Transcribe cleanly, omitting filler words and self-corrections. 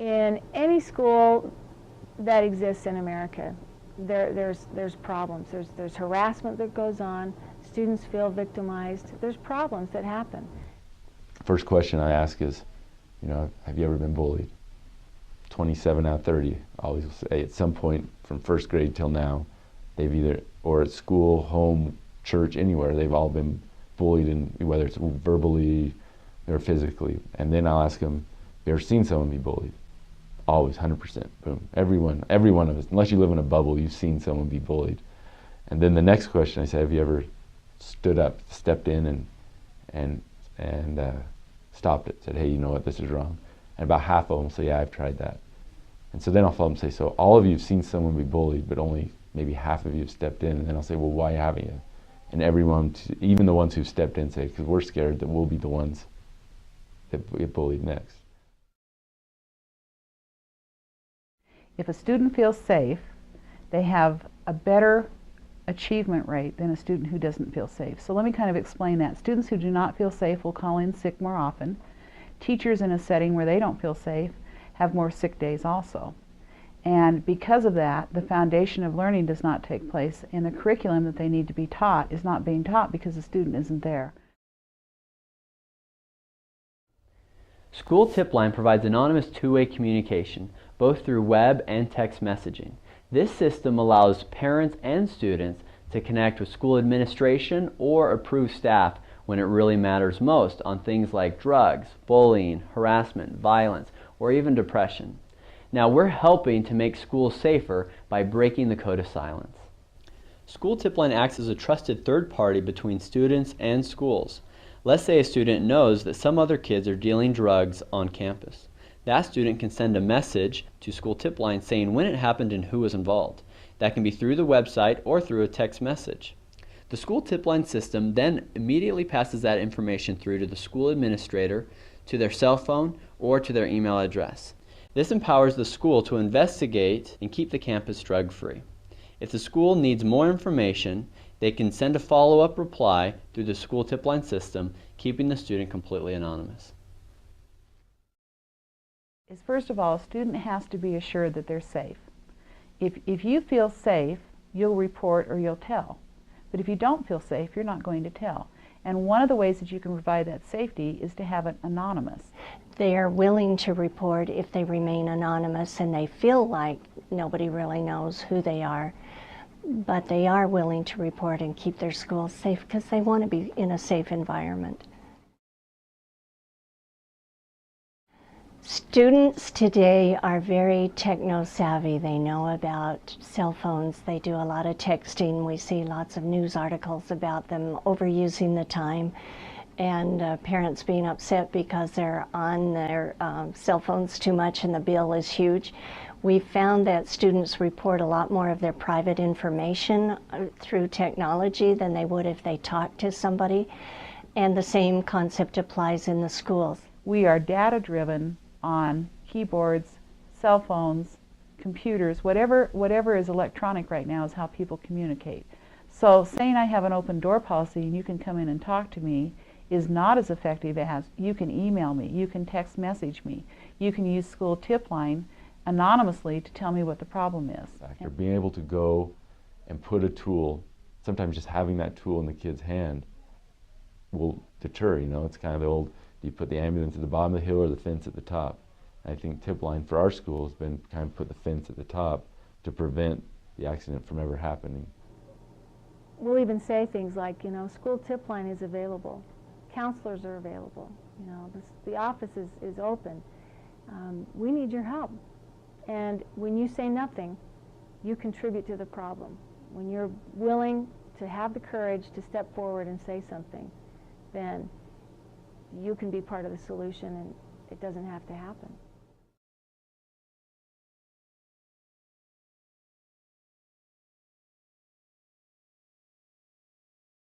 In any school that exists in America, there's problems. There's harassment that goes on. Students feel victimized. There's problems that happen. First question I ask is, have you ever been bullied? 27 out of 30 always say at some point from first grade till now, they've either, or at school, home, church, anywhere, they've all been bullied, whether it's verbally or physically. And then I'll ask them, have you ever seen someone be bullied? Always, 100%, boom. Every one of us, unless you live in a bubble, you've seen someone be bullied. And then the next question I say, have you ever stood up, stepped in and stopped it, said, hey, you know what, this is wrong. And about half of them say, yeah, I've tried that. And so then I'll follow up and say, so all of you have seen someone be bullied, but only maybe half of you have stepped in. And then I'll say, well, why haven't you? And everyone, even the ones who've stepped in, say, because we're scared that we'll be the ones that get bullied next. If a student feels safe, they have a better achievement rate than a student who doesn't feel safe. So let me kind of explain that. Students who do not feel safe will call in sick more often. Teachers in a setting where they don't feel safe have more sick days also. And because of that, the foundation of learning does not take place, and the curriculum that they need to be taught is not being taught because the student isn't there. SchoolTipline provides anonymous two-way communication, both through web and text messaging. This system allows parents and students to connect with school administration or approved staff when it really matters most on things like drugs, bullying, harassment, violence, or even depression. Now we're helping to make schools safer by breaking the code of silence. SchoolTipline acts as a trusted third party between students and schools. Let's say a student knows that some other kids are dealing drugs on campus. That student can send a message to SchoolTipline saying when it happened and who was involved. That can be through the website or through a text message. The SchoolTipline system then immediately passes that information through to the school administrator, to their cell phone, or to their email address. This empowers the school to investigate and keep the campus drug-free. If the school needs more information, they can send a follow-up reply through the SchoolTipline system, keeping the student completely anonymous. First of all, a student has to be assured that they're safe. If you feel safe, you'll report or you'll tell. But if you don't feel safe, you're not going to tell. And one of the ways that you can provide that safety is to have it anonymous. They are willing to report if they remain anonymous and they feel like nobody really knows who they are. But they are willing to report and keep their schools safe because they want to be in a safe environment. Students today are very techno-savvy. They know about cell phones. They do a lot of texting. We see lots of news articles about them overusing the time and parents being upset because they're on their cell phones too much and the bill is huge. We found that students report a lot more of their private information through technology than they would if they talked to somebody. And the same concept applies in the schools. We are data-driven on keyboards, cell phones, computers, whatever is electronic right now is how people communicate. So saying I have an open door policy and you can come in and talk to me is not as effective as you can email me, you can text message me, you can use SchoolTipline anonymously to tell me what the problem is. Or being able to go and put a tool, sometimes just having that tool in the kid's hand will deter, it's kind of the old, do you put the ambulance at the bottom of the hill or the fence at the top? I think Tipline for our school has been kind of put the fence at the top to prevent the accident from ever happening. We'll even say things like, SchoolTipline is available, counselors are available, the office is open. We need your help. And when you say nothing, you contribute to the problem. When you're willing to have the courage to step forward and say something, then you can be part of the solution and it doesn't have to happen.